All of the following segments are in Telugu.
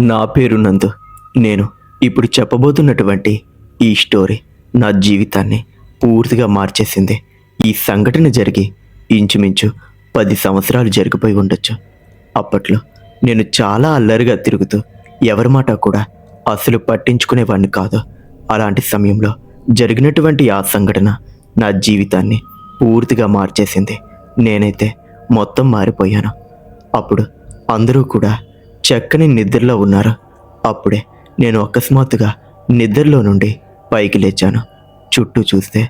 నా పేరు నందు. నేను ఇప్పుడు చెప్పబోతున్నటువంటి ఈ స్టోరీ నా జీవితాన్ని పూర్తిగా మార్చేసింది. ఈ సంఘటన జరిగి ఇంచుమించు 10 సంవత్సరాలు జరిగిపోయి ఉండొచ్చు. అప్పట్లో నేను చాలా అల్లరిగా తిరుగుతూ ఎవరి మాట కూడా అసలు పట్టించుకునేవాడిని కాదు. అలాంటి సమయంలో జరిగినటువంటి ఆ సంఘటన నా జీవితాన్ని పూర్తిగా మార్చేసింది. నేనైతే మొత్తం మారిపోయాను. అప్పుడు అందరూ కూడా చక్కని నిద్రలో ఉన్నారు. అప్పుడే నేను అకస్మాత్తుగా నిద్రలో నుండి పైకి లేచాను. చుట్టూ చూస్తే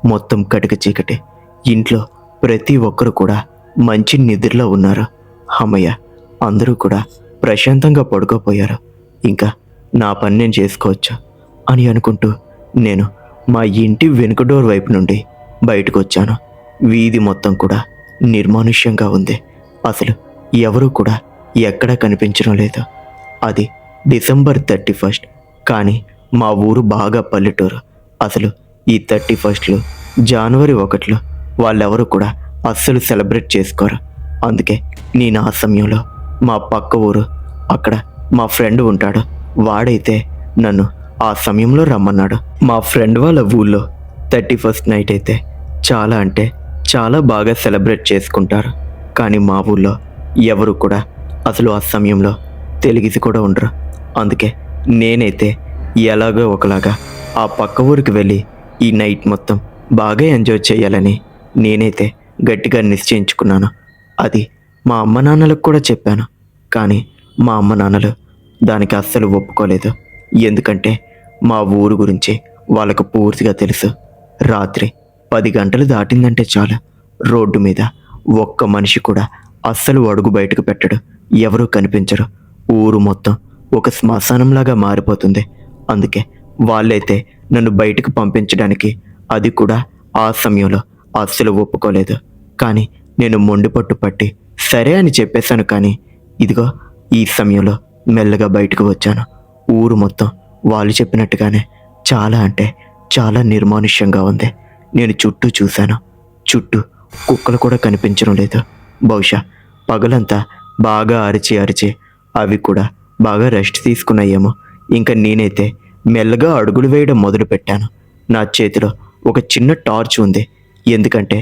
మొత్తం కటిక చీకటి. ఇంట్లో ప్రతి ఒక్కరు కూడా మంచి నిద్రలో ఉన్నారు. అమ్మయ్య, అందరూ కూడా ప్రశాంతంగా పడుకోపోయారు. ఇంకా నా పని నేను చేసుకోవచ్చు అని అనుకుంటూ నేను మా ఇంటి వెనుక డోర్ వైపు నుండి బయటకు వచ్చాను. వీధి మొత్తం కూడా నిర్మానుష్యంగా ఉంది. అసలు ఎవరూ కూడా ఎక్కడా కనిపించడం లేదు. అది డిసెంబర్ 31. కానీ మా ఊరు బాగా పల్లెటూరు. అసలు ఈ 31 జనవరి 1 వాళ్ళెవరూ కూడా అస్సలు సెలబ్రేట్ చేసుకోరు. అందుకే నేను ఆ సమయంలో మా పక్క ఊరు అక్కడ మా ఫ్రెండ్ ఉంటాడు. వాడైతే నన్ను ఆ సమయంలో రమ్మన్నాడు. మా ఫ్రెండ్ వాళ్ళ ఊళ్ళో 31 నైట్ అయితే చాలా అంటే చాలా బాగా సెలబ్రేట్ చేసుకుంటారు. కానీ మా ఊళ్ళో ఎవరు కూడా అసలు ఆ సమయంలో తెలిగిసి కూడా ఉండరు. అందుకే నేనైతే ఎలాగో ఒకలాగా ఆ పక్క ఊరికి వెళ్ళి ఈ నైట్ మొత్తం బాగా ఎంజాయ్ చేయాలని నేనైతే గట్టిగా నిశ్చయించుకున్నాను. అది మా అమ్మ నాన్నలకు కూడా చెప్పాను. కానీ మా అమ్మ నాన్నలు దానికి అస్సలు ఒప్పుకోలేదు. ఎందుకంటే మా ఊరు గురించి వాళ్ళకు పూర్తిగా తెలుసు. రాత్రి 10 గంటలు దాటిందంటే చాలు, రోడ్డు మీద ఒక్క మనిషి కూడా అస్సలు అడుగు బయటకు పెట్టడు. ఎవరూ కనిపించరు. ఊరు మొత్తం ఒక శ్మశానంలాగా మారిపోతుంది. అందుకే వాళ్ళైతే నన్ను బయటకు పంపించడానికి అది కూడా ఆ సమయంలో అస్సలు ఒప్పుకోలేదు. కానీ నేను మొండిపట్టు పట్టి సరే అని చెప్పేశాను. కానీ ఇదిగో ఈ సమయంలో మెల్లగా బయటకు వచ్చాను. ఊరు మొత్తం వాళ్ళు చెప్పినట్టుగానే చాలా అంటే చాలా నిర్మానుష్యంగా ఉంది. నేను చుట్టూ చూశాను. చుట్టూ కుక్కలు కూడా కనిపించడం లేదు. బహుశా పగలంతా బాగా అరిచి అవి కూడా బాగా రెస్ట్ తీసుకున్నాయేమో. ఇంకా నేనైతే మెల్లగా అడుగులు వేయడం మొదలుపెట్టాను. నా చేతిలో ఒక చిన్న టార్చ్ ఉంది. ఎందుకంటే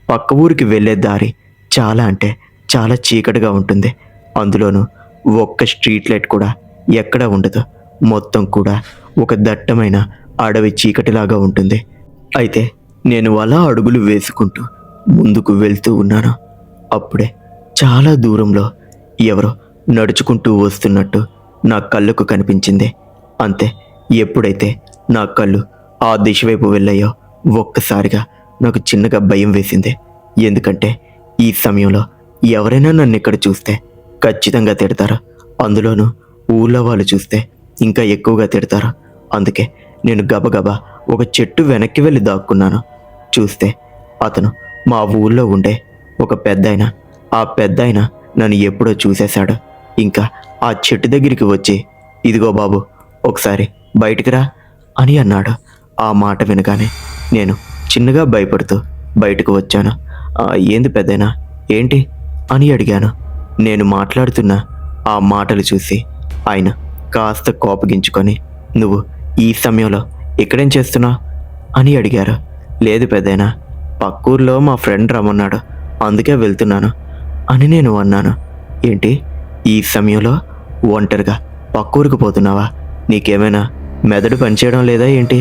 పక్క ఊరికి వెళ్ళే దారి చాలా అంటే చాలా చీకటిగా ఉంటుంది. అందులోనూ ఒక్క స్ట్రీట్ లైట్ కూడా ఎక్కడా ఉండదు. మొత్తం కూడా ఒక దట్టమైన అడవి చీకటిలాగా ఉంటుంది. అయితే నేను అలా అడుగులు వేసుకుంటూ ముందుకు వెళ్తూ ఉన్నాను. అప్పుడే చాలా దూరంలో ఎవరో నడుచుకుంటూ వస్తున్నట్టు నా కళ్ళకు కనిపించింది. అంతే, ఎప్పుడైతే నా కళ్ళు ఆ దిశ వైపు వెళ్ళాయో ఒక్కసారిగా నాకు చిన్నగా భయం వేసింది. ఎందుకంటే ఈ సమయంలో ఎవరైనా నన్ను ఇక్కడ చూస్తే ఖచ్చితంగా తిడతారు. అందులోనూ ఊళ్ళో వాళ్ళు చూస్తే ఇంకా ఎక్కువగా తిడతారు. అందుకే నేను గబగబా ఒక చెట్టు వెనక్కి వెళ్ళి దాక్కున్నాను. చూస్తే అతను మా ఊళ్ళో ఉండే ఒక పెద్దాయన. ఆ పెద్దాయన నన్ను ఎప్పుడో చూసేశాడు. ఇంకా ఆ చెట్టు దగ్గరికి వచ్చి, ఇదిగో బాబు, ఒకసారి బయటికి రా అని అన్నాడు. ఆ మాట వినగానే నేను చిన్నగా భయపడుతూ బయటకు వచ్చాను. ఏంది పెద్దయినా, ఏంటి అని అడిగాను. నేను మాట్లాడుతున్న ఆ మాటలు చూసి ఆయన కాస్త కోపగించుకొని, నువ్వు ఈ సమయంలో ఇక్కడేం చేస్తున్నావు అని అడిగారు. లేదు పెద్దయినా, పక్కూర్లో మా ఫ్రెండ్ రమ్మన్నాడు, అందుకే వెళ్తున్నాను అని నేను అన్నాను. ఏంటి, ఈ సమయంలో ఒంటరిగా పక్కూరికి పోతున్నావా? నీకేమైనా మెదడు పనిచేయడం లేదా ఏంటి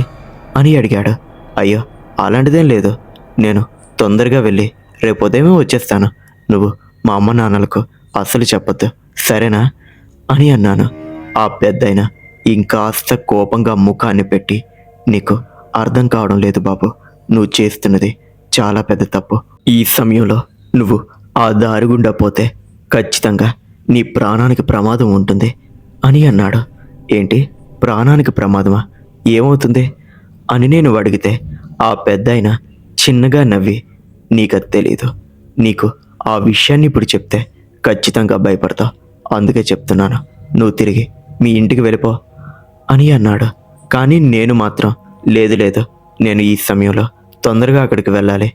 అని అడిగాడు. అయ్యో, అలాంటిదేం లేదు. నేను తొందరగా వెళ్ళి రేపు ఉదయమే వచ్చేస్తాను. నువ్వు మా అమ్మ నాన్నలకు అస్సలు చెప్పొద్దు, సరేనా అని అన్నాను. ఆ పెద్దయిన ఇంకాస్త కోపంగా ముఖాన్ని పెట్టి, నీకు అర్థం కావడం లేదు బాబు, నువ్వు చేస్తున్నది చాలా పెద్ద తప్పు. ఈ సమయంలో నువ్వు ఆ దారి గుండా పోతే ఖచ్చితంగా నీ ప్రాణానికి ప్రమాదం ఉంటుంది అని అన్నాడు. ఏంటి, ప్రాణానికి ప్రమాదమా? ఏమవుతుంది అని నేను అడిగితే ఆ పెద్దాయన చిన్నగా నవ్వి, నీకది తెలీదు. నీకు ఆ విషయాన్ని ఇప్పుడు చెప్తే ఖచ్చితంగా భయపడతావు. అందుకే చెప్తున్నాను, నువ్వు తిరిగి మీ ఇంటికి వెళ్ళిపో అని అన్నాడు. కానీ నేను మాత్రం లేదు, నేను ఈ సమయంలో తొందరగా అక్కడికి వెళ్ళాలి.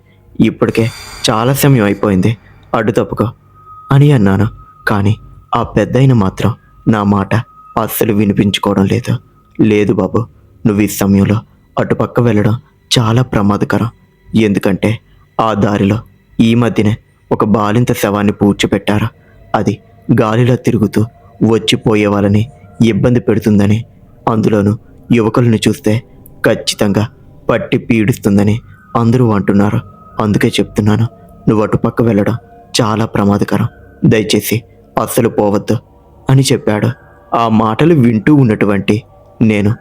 ఇప్పటికే చాలా సమయం అయిపోయింది, అడ్డు తప్పుకో అని అన్నాను. కానీ ఆ పెద్దాయన మాత్రం నా మాట అస్సలు వినిపించుకోవడం లేదు. లేదు బాబు, నువ్వు ఈ సమయంలో అటుపక్క వెళ్ళడం చాలా ప్రమాదకరం. ఎందుకంటే ఆ దారిలో ఈ మధ్యనే ఒక బాలింత శవాన్ని పూడ్చిపెట్టారు. అది గాలిలో తిరుగుతూ వచ్చిపోయే వాళ్ళని ఇబ్బంది పెడుతుందని, అందులోనూ యువకులను చూస్తే ఖచ్చితంగా పట్టి పీడిస్తుందని అందరూ అంటున్నారు. అందుకే చెప్తున్నాను, నువ్వు అటుపక్క వెళ్ళడం చాలా ప్రమాదకరం. దయచేసి అస్సలు పోవద్దు అని చెప్పాడు. ఆ మాటలు వింటూ ఉన్నటువంటి నేను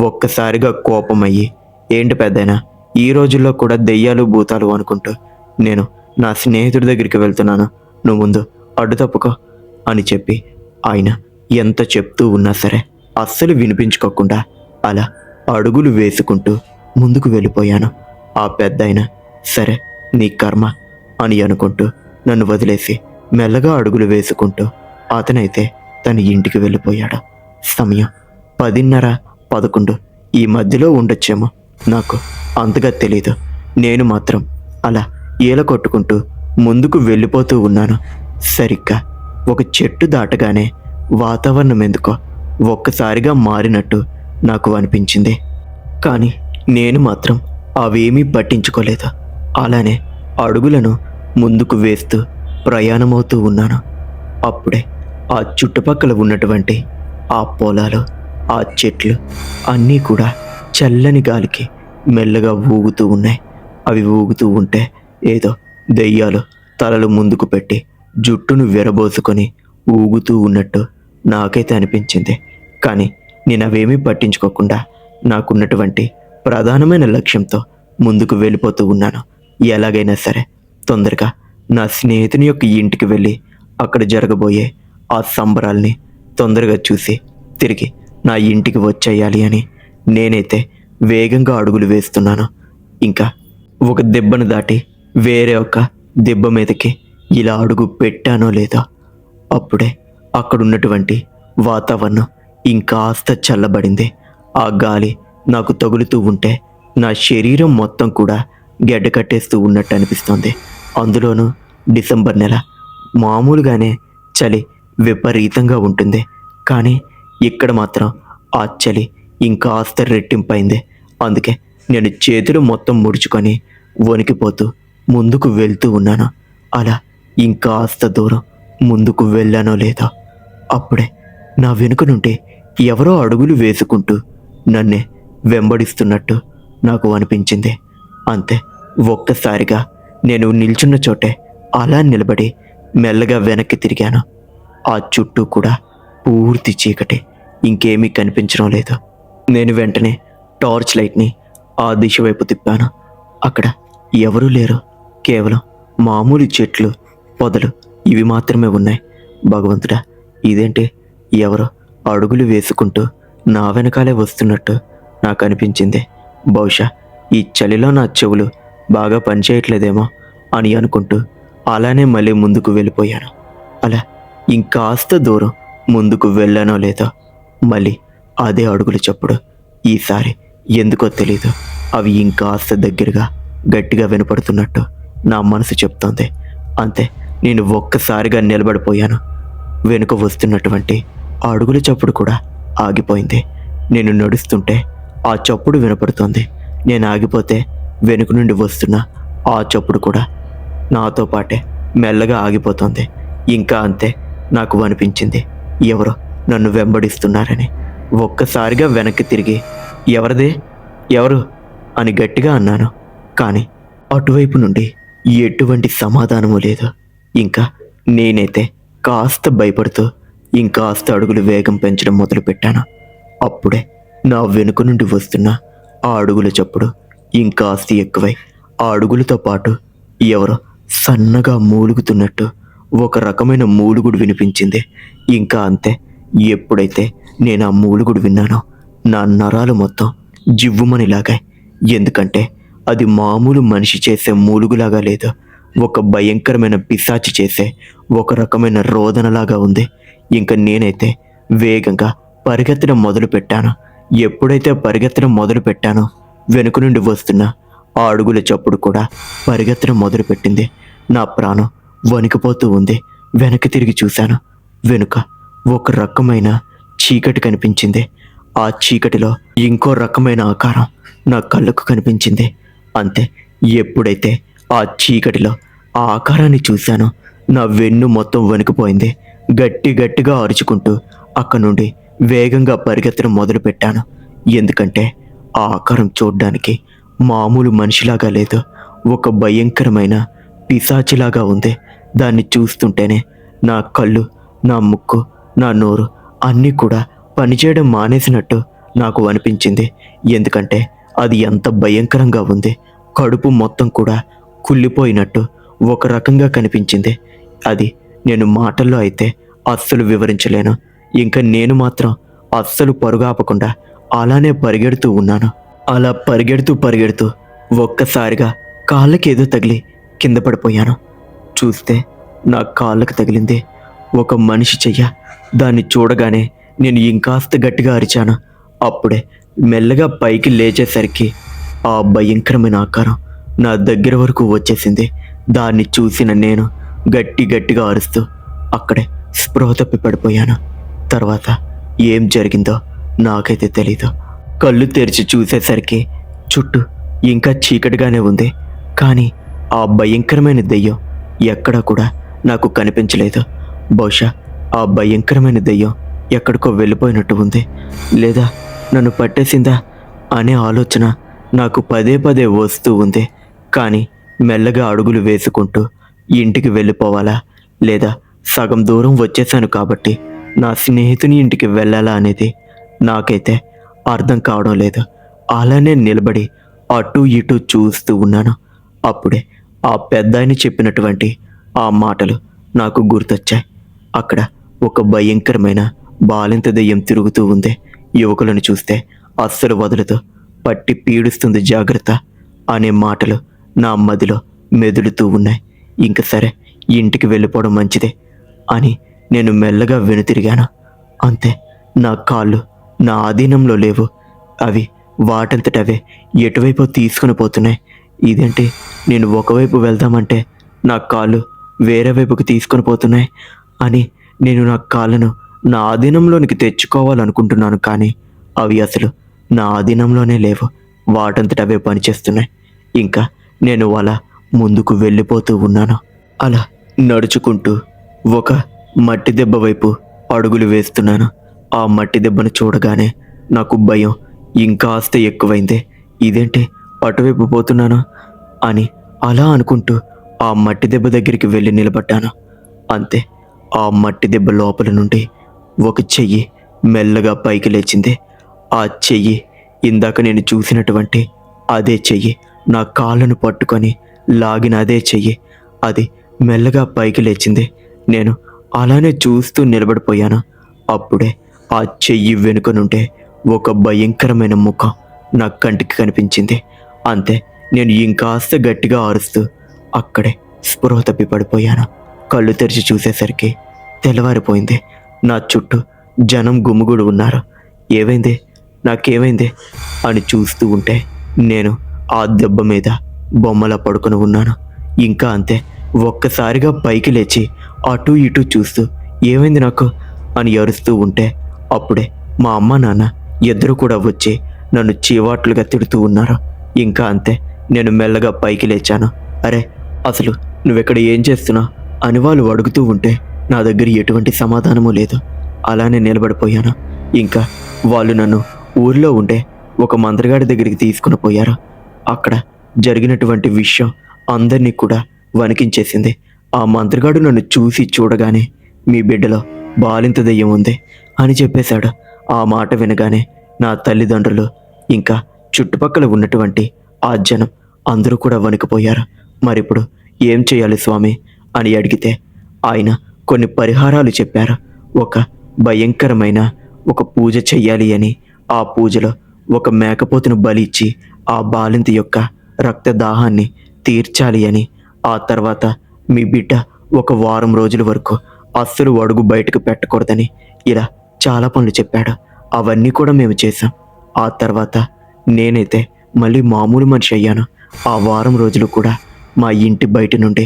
ఒక్కసారిగా కోపమయ్యి, ఏంటి పెద్దయినా, ఈ రోజుల్లో కూడా దెయ్యాలు భూతాలు అనుకుంటూ నేను నా స్నేహితుడి దగ్గరికి వెళ్తున్నాను, నువ్వు ముందు అడ్డు తప్పుకో అని చెప్పి ఆయన ఎంత చెప్తూ ఉన్నా సరే అస్సలు వినిపించుకోకుండా అలా అడుగులు వేసుకుంటూ ముందుకు వెళ్ళిపోయాను. ఆ పెద్దాయన సరే నీ కర్మ అని అనుకుంటూ నన్ను వదిలేసి మెల్లగా అడుగులు వేసుకుంటూ అతనైతే తన ఇంటికి వెళ్ళిపోయాడు. సమయం 10:30, 11 ఈ మధ్యలో ఉండొచ్చేమో, నాకు అంతగా తెలీదు. నేను మాత్రం అలా ఈల కొట్టుకుంటూ ముందుకు వెళ్ళిపోతూ ఉన్నాను. సరిగ్గా ఒక చెట్టు దాటగానే వాతావరణం ఎందుకో ఒక్కసారిగా మారినట్టు నాకు అనిపించింది. కానీ నేను మాత్రం అవేమీ పట్టించుకోలేదు. అలానే అడుగులను ముందుకు వేస్తూ ప్రయాణమవుతూ ఉన్నాను. అప్పుడే ఆ చుట్టుపక్కల ఉన్నటువంటి ఆ పొలాలు, ఆ చెట్లు అన్నీ కూడా చల్లని గాలికి మెల్లగా ఊగుతూ ఉన్నాయి. అవి ఊగుతూ ఉంటే ఏదో దెయ్యాలు తలలు ముందుకు పెట్టి జుట్టును విరబోసుకొని ఊగుతూ ఉన్నట్టు నాకైతే అనిపించింది. కానీ నేను అవేమీ పట్టించుకోకుండా నాకున్నటువంటి ప్రధానమైన లక్ష్యంతో ముందుకు వెళ్ళిపోతూ ఉన్నాను. ఎలాగైనా సరే తొందరగా నా స్నేహితుని యొక్క ఇంటికి వెళ్ళి అక్కడ జరగబోయే ఆ సంబరాల్ని తొందరగా చూసి తిరిగి నా ఇంటికి వచ్చేయాలి అని నేనైతే వేగంగా అడుగులు వేస్తున్నాను. ఇంకా ఒక దెబ్బను దాటి వేరే ఒక దెబ్బ మీదకి ఇలా అడుగు పెట్టానో లేదో అప్పుడే అక్కడున్నటువంటి వాతావరణం ఇంకాస్త చల్లబడింది. ఆ గాలి నాకు తగులుతూ ఉంటే నా శరీరం మొత్తం కూడా గెడ్డ కట్టేస్తూ ఉన్నట్టు అనిపిస్తోంది. అందులోనూ డిసెంబర్ నెల, మామూలుగానే చలి విపరీతంగా ఉంటుంది. కానీ ఇక్కడ మాత్రం ఆ చలి ఇంకాస్త రెట్టింపైంది. అందుకే నేను చేతులు మొత్తం ముడుచుకొని వణికిపోతూ ముందుకు వెళ్తూ ఉన్నాను. అలా ఇంకాస్త దూరం ముందుకు వెళ్ళానో లేదో అప్పుడే నా వెనుక నుండి ఎవరో అడుగులు వేసుకుంటూ నన్నే వెంబడిస్తున్నట్టు నాకు అనిపించింది. అంతే, ఒక్కసారిగా నేను నిల్చున్న చోటే అలా నిలబడి మెల్లగా వెనక్కి తిరిగాను. ఆ చుట్టూ కూడా పూర్తి చీకటి, ఇంకేమీ కనిపించడం లేదు. నేను వెంటనే టార్చ్ లైట్ని ఆ దిశ వైపు తిప్పాను. అక్కడ ఎవరూ లేరు. కేవలం మామూలు చెట్లు, పొదలు ఇవి మాత్రమే ఉన్నాయి. భగవంతుడా, ఇదేంటి, ఎవరో అడుగులు వేసుకుంటూ నా వెనకాలే వస్తున్నట్టు నాకు అనిపించింది. బహుశా ఈ చలిలో నా చెవులు బాగా పనిచేయట్లేదేమో అని అనుకుంటూ అలానే మళ్ళీ ముందుకు వెళ్ళిపోయాను. అలా ఇంకాస్త దూరం ముందుకు వెళ్ళానో లేదో మళ్ళీ అదే అడుగులు చప్పుడు. ఈసారి ఎందుకో తెలీదు, అవి ఇంకాస్త దగ్గరగా గట్టిగా వినపడుతున్నట్టు నా మనసు చెప్తోంది. అంతే, నేను ఒక్కసారిగా నిలబడిపోయాను. వెనుక వస్తున్నటువంటి ఆ అడుగుల చప్పుడు కూడా ఆగిపోయింది. నేను నడుస్తుంటే ఆ చప్పుడు వినపడుతోంది. నేను ఆగిపోతే వెనుక నుండి వస్తున్న ఆ చప్పుడు కూడా నాతో పాటే మెల్లగా ఆగిపోతుంది. ఇంకా అంతే, నాకు అనిపించింది ఎవరో నన్ను వెంబడిస్తున్నారని. ఒక్కసారిగా వెనక్కి తిరిగి ఎవరిదే, ఎవరు అని గట్టిగా అన్నాను. కానీ అటువైపు నుండి ఎటువంటి సమాధానము లేదు. ఇంకా నేనైతే కాస్త భయపడుతూ ఇంకాస్త అడుగులు వేగం పెంచడం మొదలుపెట్టాను. అప్పుడే నా వెనుక నుండి వస్తున్న ఆ అడుగుల చప్పుడు ఇంకాస్త ఎక్కువై ఆ అడుగులతో పాటు ఎవరో సన్నగా మూలుగుతున్నట్టు ఒక రకమైన మూలుగుడు వినిపించింది. ఇంకా అంతే, ఎప్పుడైతే నేను ఆ మూలుగుడు విన్నానో నా నరాలు మొత్తం జివ్వుమని లాగాయి. ఎందుకంటే అది మామూలు మనిషి చేసే మూలుగులాగా లేదు, ఒక భయంకరమైన పిశాచి చేసే ఒక రకమైన రోదనలాగా ఉంది. ఇంకా నేనైతే వేగంగా పరిగెత్తడం మొదలు పెట్టాను. ఎప్పుడైతే పరిగెత్తడం మొదలు పెట్టానో వెనుక నుండి వస్తున్న ఆ అడుగుల చప్పుడు కూడా పరిగెత్తడం మొదలుపెట్టింది. నా ప్రాణం వణికిపోతూ ఉంది. వెనక్కి తిరిగి చూశాను. వెనుక ఒక రకమైన చీకటి కనిపించింది. ఆ చీకటిలో ఇంకో రకమైన ఆకారం నా కళ్ళకు కనిపించింది. అంతే, ఎప్పుడైతే ఆ చీకటిలో ఆ ఆకారాన్ని చూశానో నా వెన్ను మొత్తం వణికిపోయింది. గట్టిగా అరుచుకుంటూ అక్కడి నుండి వేగంగా పరిగెత్తడం మొదలుపెట్టాను. ఎందుకంటే ఆ ఆకారం చూడ్డానికి మామూలు మనిషిలాగా లేదు, ఒక భయంకరమైన పిశాచిలాగా ఉంది. దాన్ని చూస్తుంటేనే నా కళ్ళు, నా ముక్కు, నా నోరు అన్నీ కూడా పనిచేయడం మానేసినట్టు నాకు అనిపించింది. ఎందుకంటే అది ఎంత భయంకరంగా ఉంది. కడుపు మొత్తం కూడా కుళ్ళిపోయినట్టు ఒక రకంగా కనిపించింది. అది నేను మాటల్లో అయితే అస్సలు వివరించలేను. ఇంకా నేను మాత్రం అస్సలు పరుగాపకుండా అలానే పరిగెడుతూ ఉన్నాను. అలా పరిగెడుతూ ఒక్కసారిగా కాళ్ళకేదో తగిలి కింద పడిపోయాను. చూస్తే నా కాళ్ళకు తగిలింది ఒక మనిషి చెయ్య. దాన్ని చూడగానే నేను ఇంకాస్త గట్టిగా అరిచాను. అప్పుడే మెల్లగా పైకి లేచేసరికి ఆ భయంకరమైన ఆకారం నా దగ్గర వరకు వచ్చేసింది. దాన్ని చూసిన నేను గట్టిగా అరుస్తూ అక్కడే స్పృహ తప్పి పడిపోయాను. తర్వాత ఏం జరిగిందో నాకైతే తెలీదు. కళ్ళు తెరిచి చూసేసరికి చుట్టూ ఇంకా చీకటిగానే ఉంది. కానీ ఆ భయంకరమైన దెయ్యం ఎక్కడా కూడా నాకు కనిపించలేదు. బహుశా ఆ భయంకరమైన దెయ్యం ఎక్కడికో వెళ్ళిపోయినట్టు ఉంది, లేదా నన్ను పట్టేసిందా అనే ఆలోచన నాకు పదే వస్తూ ఉంది. కానీ మెల్లగా అడుగులు వేసుకుంటూ ఇంటికి వెళ్ళిపోవాలా, లేదా సగం దూరం వచ్చేసాను కాబట్టి నా స్నేహితుని ఇంటికి వెళ్ళాలా అనేది నాకైతే అర్థం కావడం లేదు. అలానే నిలబడి అటు ఇటు చూస్తూ ఉన్నాను. అప్పుడే ఆ పెద్దాయన చెప్పినటువంటి ఆ మాటలు నాకు గుర్తొచ్చాయి. అక్కడ ఒక భయంకరమైన బాలింత దెయ్యం తిరుగుతూ ఉంది. యువకులను చూస్తే అస్సలు వదలదు, పట్టి పీడిస్తుంది, జాగ్రత్త అనే మాటలు నా మదిలో మెదులుతూ ఉన్నాయి. ఇంక సరే, ఇంటికి వెళ్ళిపోవడం మంచిదే అని నేను మెల్లగా వెనుతిరిగాను. అంతే, నా కాళ్ళు నా ఆధీనంలో లేవు. అవి వాటంతటవే ఎటువైపు తీసుకుని పోతున్నాయి. ఇదేంటి, నేను ఒకవైపు వెళ్దామంటే నా కాళ్ళు వేరే వైపుకి తీసుకొని పోతున్నాయి అని నేను నా కాళ్ళను నా ఆధీనంలోనికి తెచ్చుకోవాలనుకుంటున్నాను. కానీ అవి అసలు నా ఆధీనంలోనే లేవు, వాటంతటవే పనిచేస్తున్నాయి. ఇంకా నేను అలా ముందుకు వెళ్ళిపోతూ ఉన్నాను. అలా నడుచుకుంటూ ఒక మట్టి దెబ్బ వైపు అడుగులు వేస్తున్నాను. ఆ మట్టి దెబ్బను చూడగానే నాకు భయం ఇంకాస్త ఎక్కువైంది. ఇదేంటి, అటువైపు పోతున్నాను అని అలా అనుకుంటూ ఆ మట్టి దెబ్బ దగ్గరికి వెళ్ళి నిలబడ్డాను. అంతే, ఆ మట్టి దెబ్బ లోపల నుండి ఒక చెయ్యి మెల్లగా పైకి లేచింది. ఆ చెయ్యి ఇందాక నేను చూసినటువంటి అదే చెయ్యి, నా కాళ్ళను పట్టుకొని లాగిన అదే చెయ్యి. అది మెల్లగా పైకి లేచింది. నేను అలానే చూస్తూ నిలబడిపోయాను. అప్పుడే ఆ చెయ్యి వెనుక నుండే ఒక భయంకరమైన ముఖం నా కంటికి కనిపించింది. అంతే, నేను ఇంకాస్త గట్టిగా అరుస్తూ అక్కడే స్పృహ తప్పి పడిపోయాను. కళ్ళు తెరిచి చూసేసరికి తెల్లవారిపోయింది. నా చుట్టూ జనం గుమిగూడి ఉన్నారు. ఏమైంది, నాకేమైంది అని చూస్తూ ఉంటే నేను ఆ దెబ్బ మీద బొమ్మలా పడుకొని ఉన్నాను. ఇంకా అంతే, ఒక్కసారిగా పైకి లేచి అటు ఇటు చూస్తూ ఏమైంది నాకు అని అరుస్తూ ఉంటే అప్పుడే మా అమ్మ నాన్న ఇద్దరు కూడా వచ్చి నన్ను చీవాట్లుగా తిడుతూ ఉన్నారు. ఇంకా అంతే, నేను మెల్లగా పైకి లేచాను. అరే, అసలు నువ్వెక్కడ ఏం చేస్తున్నావు అని వాళ్ళు అడుగుతూ ఉంటే నా దగ్గర ఎటువంటి సమాధానము లేదు. అలానే నిలబడిపోయాను. ఇంకా వాళ్ళు నన్ను ఊర్లో ఉండే ఒక మంత్రగాడి దగ్గరికి తీసుకుని పోయారు. అక్కడ జరిగినటువంటి విషయం అందరినీ కూడా వణికించేసింది. ఆ మంత్రగాడు నన్ను చూడగానే మీ బిడ్డలో బాలింత దెయ్యం ఉంది అని చెప్పేశాడు. ఆ మాట వినగానే నా తల్లిదండ్రులు ఇంకా చుట్టుపక్కల ఉన్నటువంటి ఆ జనం అందరూ కూడా వణికిపోయారు. మరిప్పుడు ఏం చేయాలి స్వామి అని అడిగితే ఆయన కొన్ని పరిహారాలు చెప్పారు. ఒక భయంకరమైన ఒక పూజ చెయ్యాలి అని, ఆ పూజలో ఒక మేకపోతును బలి ఇచ్చి ఆ బాలింత యొక్క రక్తదాహాన్ని తీర్చాలి అని, ఆ తర్వాత మీ బిడ్డ ఒక వారం రోజుల వరకు అస్సలు అడుగు బయటకు పెట్టకూడదని, ఇలా చాలా పనులు చెప్పాడు. అవన్నీ కూడా మేము చేశాం. ఆ తర్వాత నేనైతే మళ్ళీ మామూలు మనిషి అయ్యాను. ఆ వారం రోజులు కూడా మా ఇంటి బయట నుండి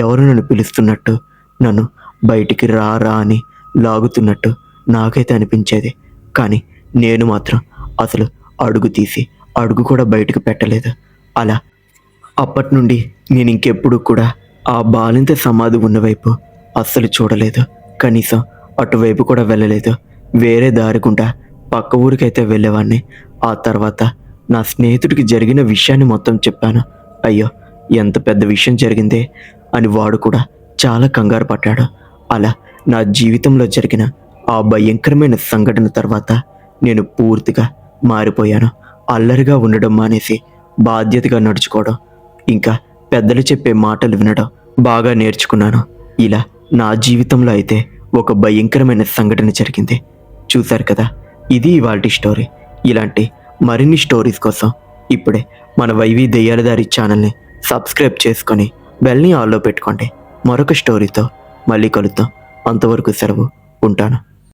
ఎవరు నన్ను పిలుస్తున్నట్టు, నన్ను బయటికి రా రా అని లాగుతున్నట్టు నాకైతే అనిపించేది. కానీ నేను మాత్రం అసలు అడుగు తీసి అడుగు కూడా బయటకు పెట్టలేదు. అలా అప్పటి నుండి నేను ఇంకెప్పుడు కూడా ఆ బాలింత సమాధి ఉన్నవైపు అస్సలు చూడలేదు. కనీసం అటువైపు కూడా వెళ్ళలేదు. వేరే దారి గుండా పక్క ఊరికైతే వెళ్ళేవాడిని. ఆ తర్వాత నా స్నేహితుడికి జరిగిన విషయాన్ని మొత్తం చెప్పాను. అయ్యో, ఎంత పెద్ద విషయం జరిగిందే అని వాడు కూడా చాలా కంగారు పడ్డాడు. అలా నా జీవితంలో జరిగిన ఆ భయంకరమైన సంఘటన తర్వాత నేను పూర్తిగా మారిపోయాను. అల్లరిగా ఉండడం మానేసి బాధ్యతగా నడుచుకోవడం, ఇంకా పెద్దలు చెప్పే మాటలు వినడం బాగా నేర్చుకున్నాను. ఇలా నా జీవితంలో అయితే ఒక భయంకరమైన సంఘటన జరిగింది. చూశారు కదా, ఇది ఇవాల్టి స్టోరీ. ఇలాంటి మరిన్ని స్టోరీస్ కోసం ఇప్పుడే మన వైవి దెయ్యాలదారి ఛానల్ని సబ్స్క్రైబ్ చేసుకొని బెల్ని ఆల్లో పెట్టుకోండి. మరొక స్టోరీతో మళ్ళీ కలుద్దాం. అంతవరకు సెలవు. ఉంటాను.